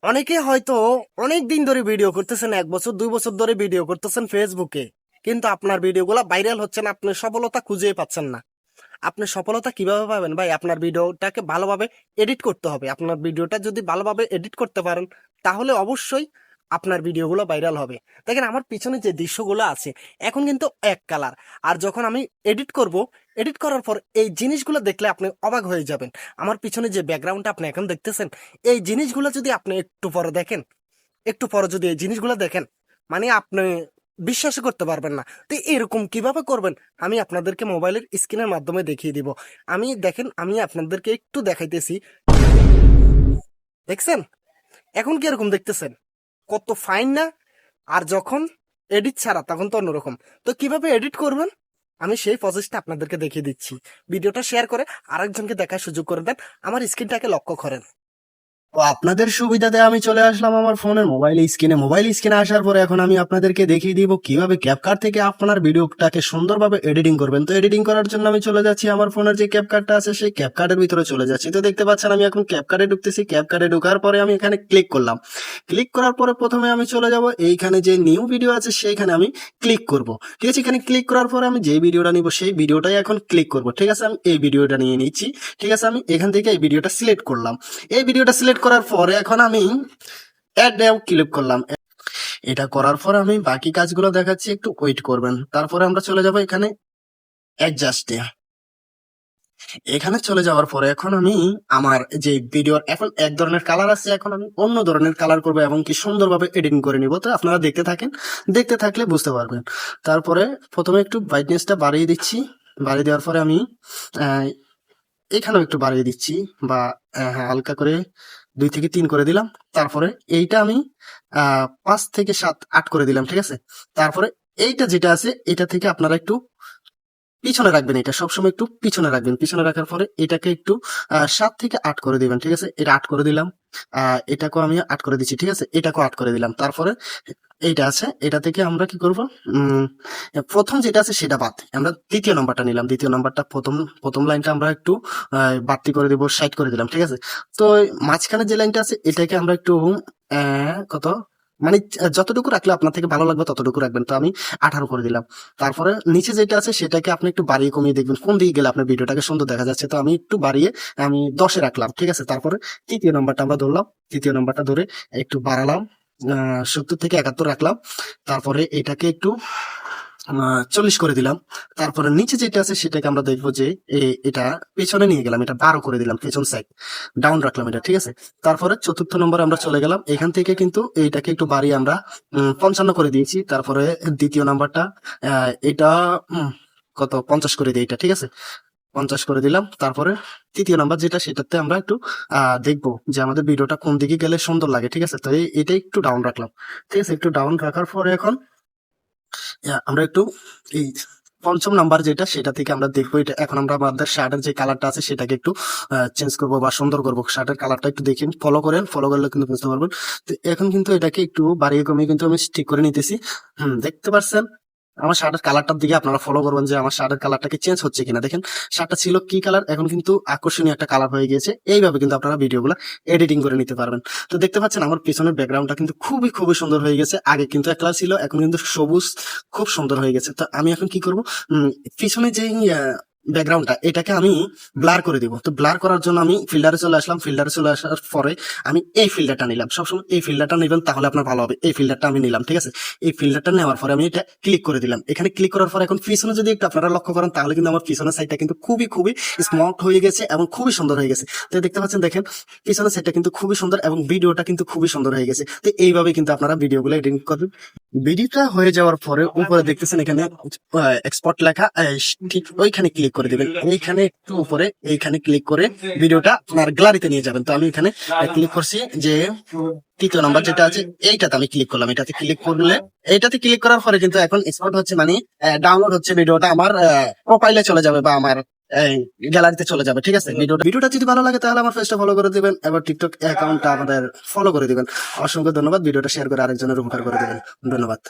অনেকে হয়তো অনেক দিন ধরে ভিডিও করতেছেন, 1 বছর 2 বছর ধরে ভিডিও করতেছেন ফেসবুকে, কিন্তু আপনার ভিডিওগুলো ভাইরাল হচ্ছে না, আপনি সফলতা খুঁজে পাচ্ছেন না। আপনি সফলতা কিভাবে পাবেন ভাই? আপনার ভিডিওটাকে ভালোভাবে এডিট করতে হবে। আপনার ভিডিওটা যদি ভালোভাবে এডিট করতে পারেন, তাহলে অবশ্যই আপনার ভিডিওগুলো ভাইরাল হবে। দেখেন আমার পিছনে যে দৃশ্যগুলো আছে, এখন কিন্তু এক কালার। আর যখন আমি এডিট করব, এডিট করার পর এই জিনিসগুলো দেখলে আপনি অবাক হয়ে যাবেন। আমার পিছনে যে ব্যাকগ্রাউন্ডটা আপনি এখন দেখতেছেন, এই জিনিসগুলো যদি আপনি একটু পরে দেখেন, একটু পরে যদি এই জিনিসগুলো দেখেন, মানে আপনি বিশ্বাস করতে পারবেন না। তো এরকম কিভাবে করবেন, আমি আপনাদেরকে মোবাইলের স্ক্রিনের মাধ্যমে দেখিয়ে দিব। আমি দেখেন, আমি আপনাদেরকে একটু দেখাইতেছি। দেখছেন এখন কি এরকম দেখতেছেন? কত ফাইন না? আর যখন এডিট ছাড়া তখন তো অন্যরকম। তো কিভাবে এডিট করবেন, আমি সেই প্রসেসটা আপনাদেরকে দেখিয়ে দিচ্ছি। ভিডিওটা শেয়ার করে আরেকজনকে দেখার সুযোগ করে দেন। আমার স্ক্রিনটাকে লক্ষ্য করেন। তো আপনাদের সুবিধাতে আমি চলে আসলাম আমার ফোনের মোবাইল স্ক্রিনে আসার পরে এখন আমি আপনাদেরকে দেখিয়ে দিব কিভাবে ক্যাপকাট থেকে আপনার ভিডিওটাকে সুন্দরভাবে এডিটিং করবেন। তো এডিটিং করার জন্য আমি চলে যাচ্ছি আমার ফোনের যে ক্যাপকাটটা আছে সেই ক্যাপকাটের ভিতরে চলে যাচ্ছি। তো দেখতে পাচ্ছেন আমি এখন ক্যাপকাটে ঢুকতেছি। ক্যাপকাটে ঢোকার পরে আমি এখানে ক্লিক করলাম। ক্লিক করার পরে প্রথমে আমি চলে যাব এইখানে যে নিউ ভিডিও আছে সেইখানে আমি ক্লিক করব। ঠিক আছে, এখানে ক্লিক করার পরে আমি যে ভিডিওটা নিব সেই ভিডিওটাই এখন ক্লিক করব। ঠিক আছে, আমি এই ভিডিওটা নিয়ে নিচ্ছি। ঠিক আছে, আমি এখান থেকে এই ভিডিওটা সিলেক্ট করলাম। এই ভিডিওটা সিলেক্ট করার পরে এখন আমি অ্যাড নাও ক্লিক করলাম। এটা করার পর আমি বাকি কাজগুলো দেখাচ্ছি, একটু ওয়েট করবেন। তারপরে আমরা চলে যাব এখানে অ্যাডজাস্টে। এখানে চলে যাওয়ার পরে এখন আমি আমার যে ভিডিওর এখন এক ধরনের কালার আছে, এখন আমি অন্য ধরনের কালার করবো এবং কি সুন্দরভাবে এডিটিং করে নিব। তো আপনারা দেখতে থাকেন, দেখতে থাকলে বুঝতে পারবেন। তারপরে প্রথমে একটু ব্রাইটনেসটা বাড়িয়ে দিচ্ছি। বাড়িয়ে দেওয়ার পরে আমি আহ, এখানেও একটু বাড়িয়ে দিচ্ছি, বা হ্যাঁ হালকা করে 2 থেকে 3 করে দিলাম। তারপরে এইটা আমি 5 থেকে 7 8 করে দিলাম। ঠিক আছে, তারপরে এইটা যেটা আছে এটা থেকে আপনারা একটু পিছনে রাখবেন। এটা সবসময় একটু পিছনে রাখবেন। পিছনে রাখার পরে এটাকে একটু 7 থেকে 8 করে দিবেন। ঠিক আছে, এটা 8 করে দিলাম। এটাকেও আমি 8 করে দিচ্ছি। ঠিক আছে, এটাকেও 8 করে দিলাম। তারপরে এইটা আছে, এটা থেকে আমরা কি করব, উম প্রথম যেটা আছে সেটা বাদ, আমরা দ্বিতীয় নাম্বারটা নিলাম। দ্বিতীয় নাম্বারটা প্রথম প্রথম লাইনটা আমরা একটু বাড়তি করে দিব, 60 করে দিলাম। ঠিক আছে, তো মাঝখানে যে লাইনটা আছে এটাকে আমরা একটু কত, মানে যতটুকু রাখলে আপনার থেকে ভালো লাগবে ততটুকু রাখবেন। তো আমি 18 করে দিলাম। তারপরে নিচে যেটা আছে সেটাকে আপনি একটু বাড়িয়ে কমিয়ে দেখবেন কোন দিকে গেলে আপনার ভিডিওটাকে সুন্দর দেখা যাচ্ছে। তো আমি একটু বাড়িয়ে আমি 10-এ রাখলাম। ঠিক আছে, তারপরে তৃতীয় নাম্বারটা আমরা ধরলাম। তৃতীয় নাম্বারটা ধরে একটু বাড়ালাম, 70 থেকে 71 রাখলাম। তারপরে এটাকে একটু 40 করে দিলাম। তারপরে নিচে যেটা আছে সেটাকে আমরা দেখবো যে এটা পেছনে নিয়ে গেলাম, এটা 12 করে দিলাম, পেছন সাইড ডাউন রাখলাম এটা। ঠিক আছে, তারপরে চতুর্থ নম্বরে আমরা চলে গেলাম। এখান থেকে কিন্তু এইটাকে একটু বাড়িয়ে আমরা 55 করে দিয়েছি। তারপরে দ্বিতীয় নাম্বারটা এটা কত 50 করে দিই এটা। ঠিক আছে, 50 করে দিলাম। তারপরে তৃতীয় নাম্বার যেটা সেটাতে আমরা একটু দেখবো যে আমাদের ভিডিওটা কোন দিকে গেলে সুন্দর লাগে। ঠিক আছে, তো এটা একটু ডাউন রাখলাম। ঠিক আছে, একটু ডাউন রাখার পরে এখন আমরা একটু এই পঞ্চম নাম্বার যেটা সেটা থেকে আমরা দেখবো এটা এখন আমরা আমাদের শার্টের যে কালারটা আছে সেটাকে একটু চেঞ্জ করবো বা সুন্দর করবো। শার্টের কালারটা একটু দেখেন, ফলো করেন, ফলো করলে কিন্তু বুঝতে পারবেন। তো এখন কিন্তু এটাকে একটু বাড়িয়ে কমিয়ে কিন্তু আমি ঠিক করে নিতেছি। দেখতে পাচ্ছেন আমার শার্টের কালারটার দিকে আপনারা ফলো করবেন যে আমার শার্টের কালারটা কি চেঞ্জ হচ্ছে কিনা। দেখেন শার্টটা ছিল কি কালার, এখন কিন্তু আকর্ষণীয় একটা কালার হয়ে গিয়েছে। এইভাবে কিন্তু আপনারা ভিডিওগুলো এডিটিং করে নিতে পারবেন। তো দেখতে পাচ্ছেন আমার পিছনের ব্যাকগ্রাউন্ডটা কিন্তু খুবই খুবই সুন্দর হয়ে গেছে। আগে কিন্তু এক কালার ছিল, এখন কিন্তু সবুজ, খুব সুন্দর হয়ে গেছে। তো আমি এখন কি করব, পিছনে যে ব্যাকগ্রাউন্ডটা এটাকে আমি ব্লার করে দিব। তো ব্লার করার জন্য আমি ফিল্টারে চলে আসলাম। ফিল্টারে চলে আসার পরে আমি এই ফিল্টারটা নিলাম। সবসময় এই ফিল্টারটা নেবেন, তাহলে আপনার ভালো হবে। এই ফিল্টারটা আমি নিলাম। ঠিক আছে, এই ফিল্টারটা নেওয়ার পরে আমি এটা ক্লিক করে দিলাম। এখানে ক্লিক করার পর এখন পিছনে যদি একটু আপনারা লক্ষ্য করেন তাহলে কিন্তু আমার পিছনের সাইডটা কিন্তু খুবই খুবই স্মুথ হয়ে গেছে এবং খুবই সুন্দর হয়ে গেছে। তো দেখতে পাচ্ছেন, দেখেন পিছনের সাইডটা কিন্তু খুবই সুন্দর এবং ভিডিওটা কিন্তু খুবই সুন্দর হয়ে গেছে। তো এইভাবে কিন্তু আপনারা ভিডিওগুলো এডিটিং করবেন। ভিডিওটা হয়ে যাওয়ার পরে উপরে দেখতেছেন এখানে এক্সপোর্ট লেখা, ঠিক ওইখানে ক্লিক করে দিবেন। এইখানে একটু উপরে এইখানে ক্লিক করে ভিডিওটা আপনার গ্যালারিতে নিয়ে যাবেন। তো আমি এখানে ক্লিক করছি যে তৃতীয় নাম্বার যেটা আছে এইটাতে আমি ক্লিক করলাম। এটাতে ক্লিক করলে, এইটাতে ক্লিক করার পরে কিন্তু এখন এক্সপোর্ট হচ্ছে, মানে ডাউনলোড হচ্ছে, ভিডিওটা আমার প্রোফাইলে চলে যাবে বা আমার গ্যালারিতে চলে যাবে। ঠিক আছে, ভিডিওটা যদি ভালো লাগে তাহলে আমার পেজটা ফলো করে দিবেন, এবার টিকটক অ্যাকাউন্টটা আমাদের ফলো করে দিবেন। অসংখ্য ধন্যবাদ। ভিডিওটা শেয়ার করে আরেকজনের উপকার করে দিবেন। ধন্যবাদ।